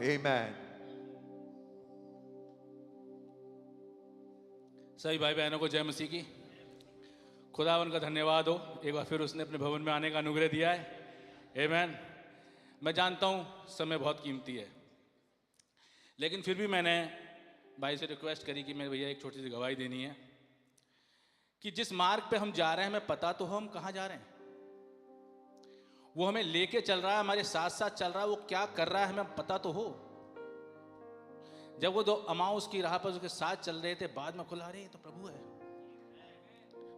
Amen. सभी भाई बहनों को जय मसीह की। खुदावन का धन्यवाद हो, एक बार फिर उसने अपने भवन में आने का अनुग्रह दिया है। आमेन। मैं जानता हूँ समय बहुत कीमती है, लेकिन फिर भी मैंने भाई से रिक्वेस्ट करी कि मेरे भैया एक छोटी सी गवाही देनी है कि जिस मार्ग पे हम जा रहे हैं हमें पता तो हो हम कहाँ जा रहे हैं। वो हमें लेके चल रहा है, हमारे साथ साथ चल रहा है, वो क्या कर रहा है हमें पता तो हो। जब वो दो अमाउस की राह पर उसके साथ चल रहे थे, बाद में खुला, अरे ये तो प्रभु है,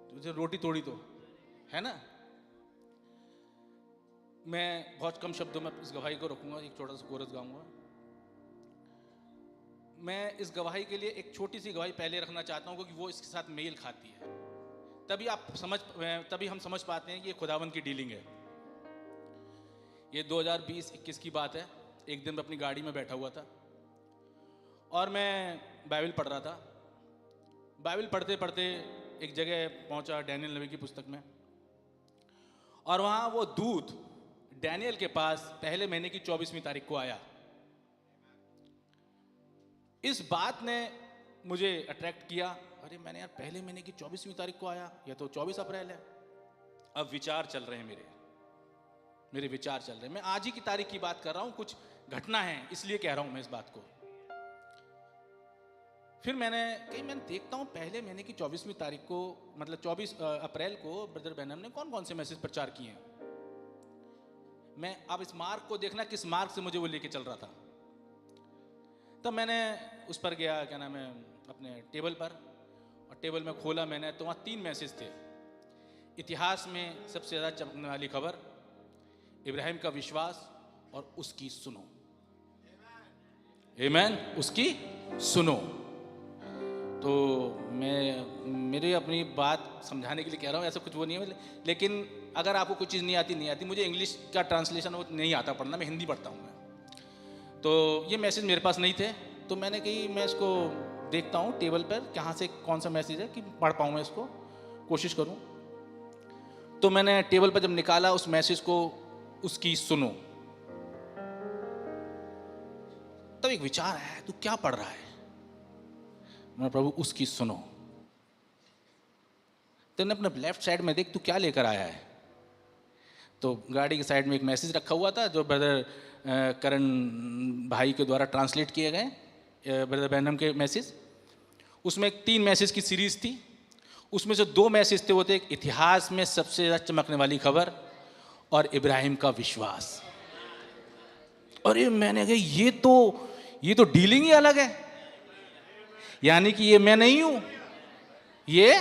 तुझे रोटी तोड़ी तो है ना। मैं बहुत कम शब्दों में इस गवाही को रखूंगा, एक छोटा सा कोरस गाऊंगा। मैं इस गवाही के लिए एक छोटी सी गवाही पहले रखना चाहता हूं क्योंकि वो इसके साथ मेल खाती है, तभी हम समझ पाते हैं कि ये खुदावन की डीलिंग है। ये 2020-21 की बात है। एक दिन मैं अपनी गाड़ी में बैठा हुआ था और मैं बाइबल पढ़ रहा था। बाइबल पढ़ते पढ़ते एक जगह पहुंचा, डैनियल नबी की पुस्तक में, और वहाँ वो दूत डैनियल के पास पहले महीने की 24वीं तारीख को आया। इस बात ने मुझे अट्रैक्ट किया। अरे मैंने यार पहले महीने की 24वीं तारीख को आया, यह तो 24 अप्रैल है। अब विचार चल रहे हैं मेरे विचार चल रहे हैं। मैं आज ही की तारीख की बात कर रहा हूं, कुछ घटना है इसलिए कह रहा हूं मैं इस बात को। फिर मैंने देखता हूं पहले महीने की 24वीं तारीख को, मतलब 24 अप्रैल को ब्रदर बैनम ने कौन कौन से मैसेज प्रचार किए हैं। मैं अब इस मार्ग को देखना किस मार्ग से मुझे वो लेके चल रहा था। तब मैंने उस पर गया, क्या नाम है, अपने टेबल पर, और टेबल में खोला मैंने तो वहाँ 3 मैसेज थे। इतिहास में सबसे ज़्यादा चमकने वाली खबर, इब्राहिम का विश्वास और उसकी सुनो। आमीन, उसकी सुनो। तो मेरी अपनी बात समझाने के लिए कह रहा हूँ, ऐसा कुछ वो नहीं है। लेकिन अगर आपको कुछ चीज़ नहीं आती, मुझे इंग्लिश का ट्रांसलेशन वो नहीं आता पढ़ना, मैं हिंदी पढ़ता हूँ मैं। तो ये मैसेज मेरे पास नहीं थे, तो मैंने कही मैं इसको देखता हूँ टेबल पर कहाँ से कौन सा मैसेज है कि पढ़ पाऊँ, मैं इसको कोशिश करूँ। तो मैंने टेबल पर जब निकाला उस मैसेज को, उसकी सुनो, तब एक विचार आया, तू क्या पढ़ रहा है। मैं, प्रभु उसकी सुनो। तेने अपने लेफ्ट साइड में देख, तू क्या लेकर आया है। तो गाड़ी के साइड में एक मैसेज रखा हुआ था जो ब्रदर करण भाई के द्वारा ट्रांसलेट किए गए, ब्रदर बैनम के मैसेज। उसमें 3 मैसेज की सीरीज थी। उसमें से 2 मैसेज थे, वो थे इतिहास में सबसे ज़्यादा चमकने वाली खबर और इब्राहिम का विश्वास। अरे मैंने कहा ये तो डीलिंग ही अलग है, यानी कि ये मैं नहीं हूं ये,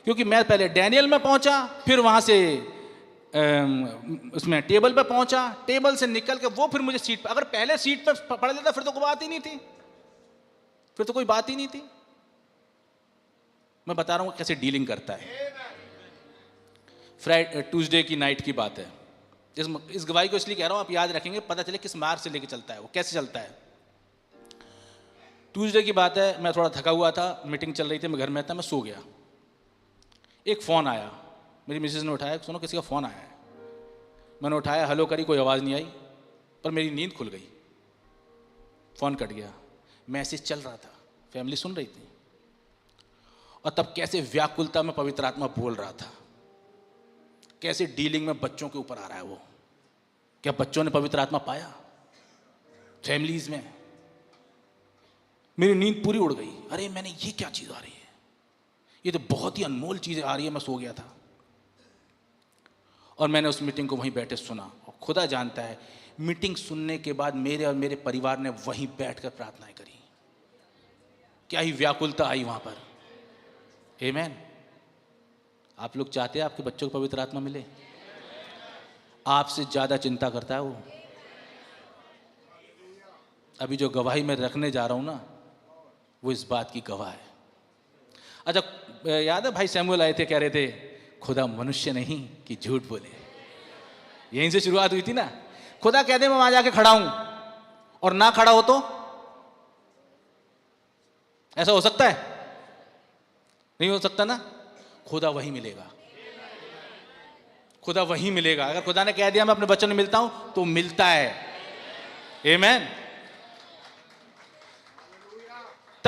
क्योंकि मैं पहले डैनियल में पहुंचा, फिर वहां से उसमें टेबल पे पहुंचा, टेबल से निकल के वो फिर मुझे सीट पर, अगर पहले सीट पर पढ़ लेता फिर तो कोई बात ही नहीं थी, फिर तो कोई बात ही नहीं थी। मैं बता रहा हूं कैसे डीलिंग करता है। ट्यूसडे की नाइट की बात है। इस गवाही को इसलिए कह रहा हूं, आप याद रखेंगे, पता चले किस मार्ग से लेके चलता है, वो कैसे चलता है। ट्यूसडे की बात है, मैं थोड़ा थका हुआ था, मीटिंग चल रही थी, मैं घर में था, मैं सो गया। एक फ़ोन आया, मेरी मिसेज ने उठाया, सुनो किसी का फ़ोन आया है। मैंने उठाया, हेलो करी, कोई आवाज़ नहीं आई, पर मेरी नींद खुल गई, फ़ोन कट गया। मैसेज चल रहा था, फैमिली सुन रही थी, और तब कैसे व्याकुलता में पवित्र आत्मा बोल रहा था, कैसे डीलिंग में बच्चों के ऊपर आ रहा है वो। क्या बच्चों ने पवित्र आत्मा पाया फैमिलीज में। मेरी नींद पूरी उड़ गई। अरे मैंने, ये क्या चीज़ आ रही है, ये तो बहुत ही अनमोल चीज़ आ रही है। मैं सो गया था और मैंने उस मीटिंग को वहीं बैठे सुना, और खुदा जानता है मीटिंग सुनने के बाद मेरे और मेरे परिवार ने वहीं बैठकर प्रार्थनाएं करी। क्या ही व्याकुलता आई वहां पर। आमीन। आप लोग चाहते हैं आपके बच्चों को पवित्र आत्मा मिले? आपसे ज्यादा चिंता करता है वो। अभी जो गवाही मैं रखने जा रहा हूं ना, वो इस बात की गवाह है। अच्छा, याद है भाई सैमुअल आए थे, कह रहे थे खुदा मनुष्य नहीं कि झूठ बोले। यहीं से शुरुआत हुई थी ना। खुदा कह दे मैं वहां जाके खड़ा हूं और ना खड़ा हो तो ऐसा हो सकता है? नहीं हो सकता ना। खुदा वही मिलेगा, खुदा वही मिलेगा। अगर खुदा ने कह दिया मैं अपने बच्चों में मिलता हूं तो मिलता है। आमीन।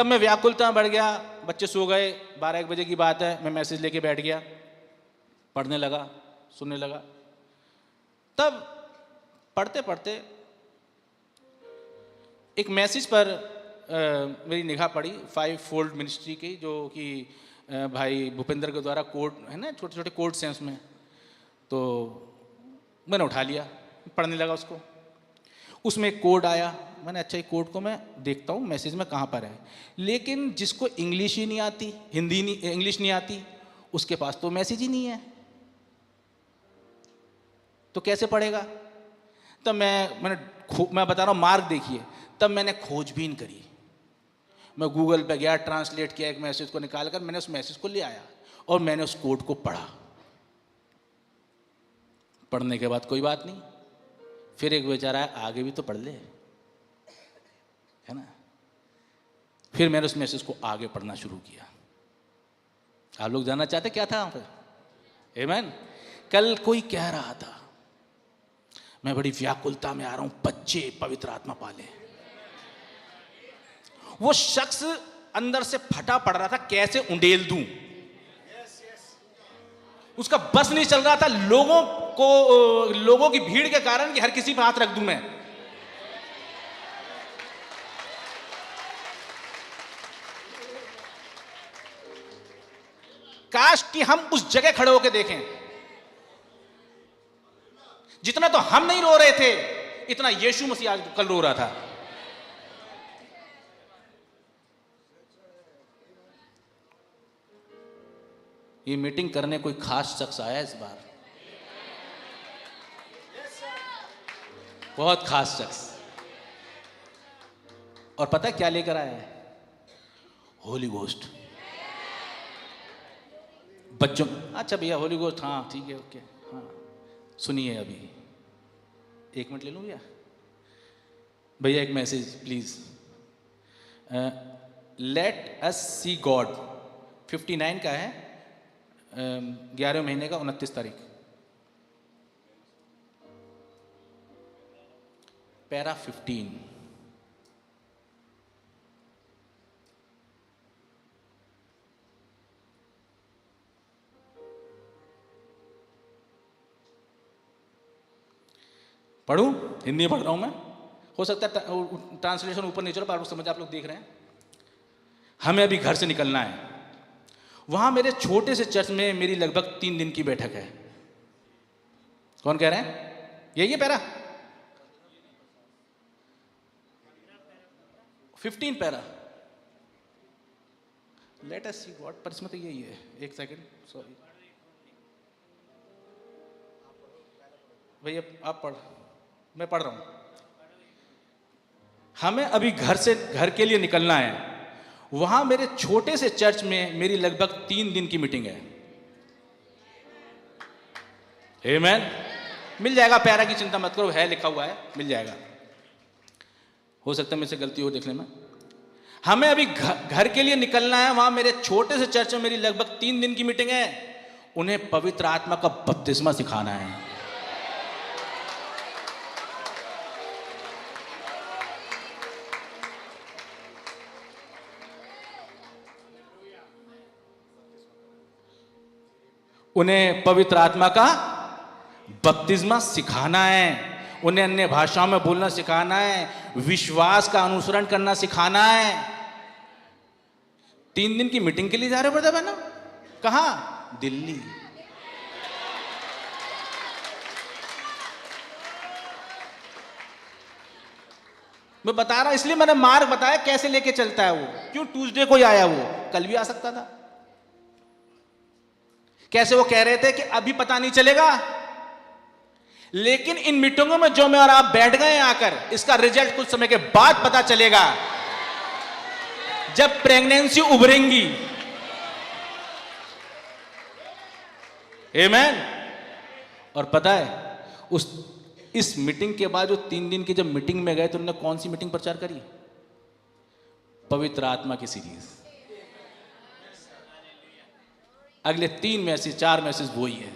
तब मैं व्याकुलता बढ़ गया, बच्चे सो गए, 12-1 बजे की बात है, मैं मैसेज लेके बैठ गया, पढ़ने लगा, सुनने लगा। तब पढ़ते पढ़ते एक मैसेज पर मेरी निगाह पड़ी, 5 फोल्ड मिनिस्ट्री की, जो कि भाई भूपेंद्र के द्वारा कोड है ना, छोटे छोटे कोड्स हैं उसमें। तो मैंने उठा लिया, पढ़ने लगा उसको। उसमें एक कोड आया, मैंने अच्छा, एक कोड को मैं देखता हूँ मैसेज में कहाँ पर है। लेकिन जिसको इंग्लिश ही नहीं आती, हिंदी नहीं, इंग्लिश नहीं आती, उसके पास तो मैसेज ही नहीं है, तो कैसे पढ़ेगा? तब मैं बता रहा हूँ, मार्क देखिए, तब मैंने खोजबीन करी, मैं गूगल पे गया, ट्रांसलेट किया, एक मैसेज को निकालकर मैंने उस मैसेज को ले आया और मैंने उस कोड को पढ़ा। पढ़ने के बाद कोई बात नहीं, फिर एक बेचारा आगे भी तो पढ़ ले, है ना। फिर मैंने उस मैसेज को आगे पढ़ना शुरू किया। आप लोग जानना चाहते क्या था वहां पर? आमीन। कल कोई कह रहा था, मैं बड़ी व्याकुलता में आ रहा हूं, बच्चे पवित्र आत्मा पाले। वो शख्स अंदर से फटा पड़ रहा था, कैसे उंडेल दूं, उसका बस नहीं चल रहा था, लोगों की भीड़ के कारण कि हर किसी पर हाथ रख दूं मैं। काश कि हम उस जगह खड़े होकर देखें, जितना तो हम नहीं रो रहे थे, इतना यीशु मसीह आज कल रो रहा था। ये मीटिंग करने कोई खास शख्स आया इस बार, बहुत खास शख्स। और पता है क्या लेकर आया है? होली गोस्ट। बच्चों, अच्छा भैया होली गोस्ट, हाँ ठीक है, ओके, हाँ सुनिए, अभी 1 मिनट ले लूँ भैया, एक message please. Let us see God 59 का है, 11वें महीने का 29 तारीख, पैरा 15। पढ़ूं? हिंदी में पढ़ रहा हूं मैं, हो सकता है ट्रांसलेशन ऊपर नीचे पर समझ आप लोग देख रहे हैं। हमें अभी घर से निकलना है, वहां मेरे छोटे से चर्च में मेरी लगभग 3 दिन की बैठक है। कौन कह रहे हैं? यही है para 15 para, late us see God, पर इसमें तो यही है। एक सेकंड, सॉरी भैया आप पढ़, मैं पढ़ रहा हूं। हमें अभी घर के लिए निकलना है, वहां मेरे छोटे से चर्च में मेरी लगभग 3 दिन की मीटिंग है। आमीन। मिल जाएगा, पैरा की चिंता मत करो, है लिखा हुआ है, मिल जाएगा। हो सकता है मेरे से गलती हो देखने में। हमें अभी घर के लिए निकलना है, वहां मेरे छोटे से चर्च में मेरी लगभग 3 दिन की मीटिंग है। उन्हें पवित्र आत्मा का बपतिस्मा सिखाना है। उन्हें पवित्र आत्मा का बपतिस्मा सिखाना है, उन्हें अन्य भाषाओं में बोलना सिखाना है, विश्वास का अनुसरण करना सिखाना है। 3 दिन की मीटिंग के लिए जा रहे हो बना? कहां? दिल्ली। मैं बता रहा, इसलिए मैंने मार्ग बताया कैसे लेके चलता है वो। क्यों ट्यूसडे को ही आया, वो कल भी आ सकता था। कैसे वो कह रहे थे कि अभी पता नहीं चलेगा, लेकिन इन मीटिंगों में जो मैं और आप बैठ गए आकर, इसका रिजल्ट कुछ समय के बाद पता चलेगा, जब प्रेगनेंसी उभरेंगी। आमीन। और पता है इस मीटिंग के बाद जो 3 दिन की जब मीटिंग में गए तो उन्होंने कौन सी मीटिंग प्रचार करी? पवित्र आत्मा की सीरीज। अगले 3 मैसेज 4 मैसेज वही है,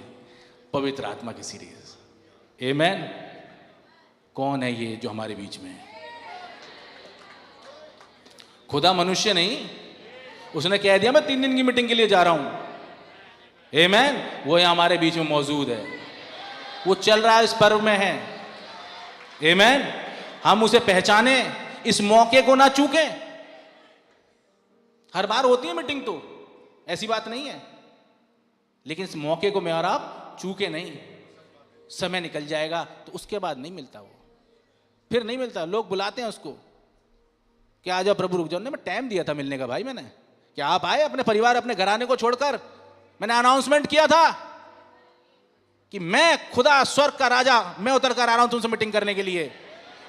पवित्र आत्मा की सीरीज। आमीन। कौन है ये जो हमारे बीच में है? खुदा मनुष्य नहीं। उसने कह दिया मैं 3 दिन की मीटिंग के लिए जा रहा हूं। आमेन। वो यहां हमारे बीच में मौजूद है, वो चल रहा है, इस पर्व में है। आमेन। हम उसे पहचाने, इस मौके को ना चूके। हर बार होती है मीटिंग, तो ऐसी बात नहीं है, लेकिन इस मौके को मैं और आप चूके नहीं। समय निकल जाएगा तो उसके बाद नहीं मिलता, वो फिर नहीं मिलता। लोग बुलाते हैं उसको कि आ जाओ प्रभु रुक जाओ। मैं टाइम दिया था मिलने का भाई, मैंने क्या आप आए अपने परिवार अपने घराने को छोड़कर? मैंने अनाउंसमेंट किया था कि मैं खुदा स्वर्ग का राजा, मैं उतर कर आ रहा हूं तुमसे मीटिंग करने के लिए,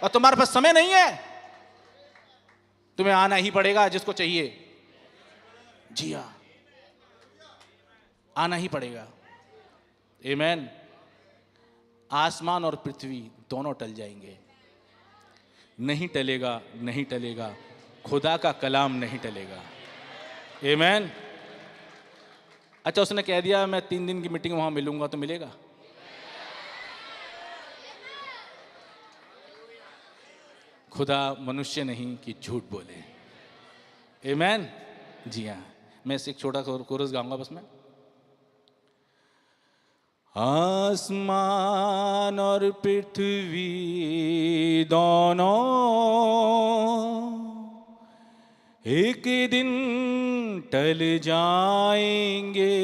और तुम्हारे पास समय नहीं है, तुम्हें आना ही पड़ेगा जिसको चाहिए। जी हां, आना ही पड़ेगा। आमेन। आसमान और पृथ्वी दोनों टल जाएंगे, नहीं टलेगा, नहीं टलेगा, खुदा का कलाम नहीं टलेगा। आमेन। अच्छा, उसने कह दिया मैं 3 दिन की मीटिंग वहां मिलूंगा, तो मिलेगा? खुदा मनुष्य नहीं कि झूठ बोले। आमेन। जी हाँ, मैं एक छोटा कोरस गाऊंगा बस मैं। आसमान और पृथ्वी दोनों एक दिन टल जाएंगे।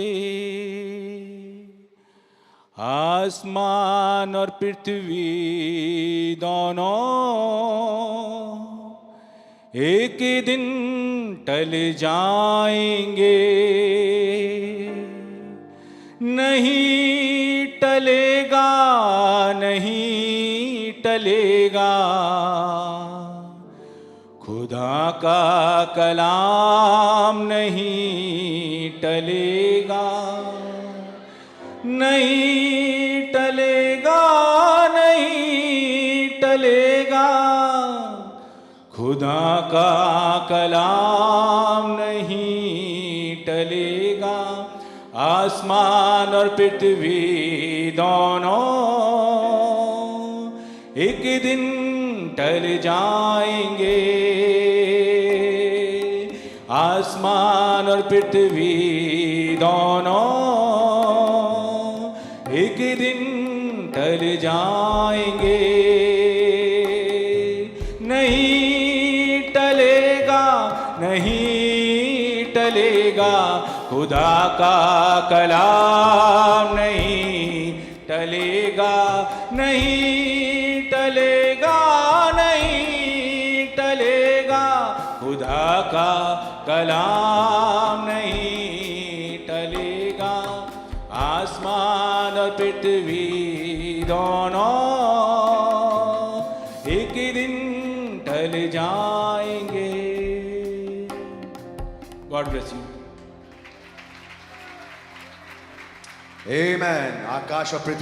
आसमान और पृथ्वी दोनों एक दिन टल जाएंगे। नहीं टलेगा, नहीं टलेगा, खुदा का कलाम नहीं टलेगा। नहीं टलेगा, नहीं टलेगा, खुदा का कलाम नहीं टलेगा। आसमान और पृथ्वी दोनों एक दिन टल जाएंगे। आसमान और पृथ्वी दोनों एक दिन टल जाएंगे। नहीं टलेगा, नहीं टलेगा, खुदा का कलाम नहीं टलेगा। नहीं टलेगा, नहीं टलेगा, खुदा का कलाम नहीं टलेगा। आसमान और पृथ्वी दोनों एक दिन टल जाएंगे। God bless you. आमेन। आकाश और पृथ्वी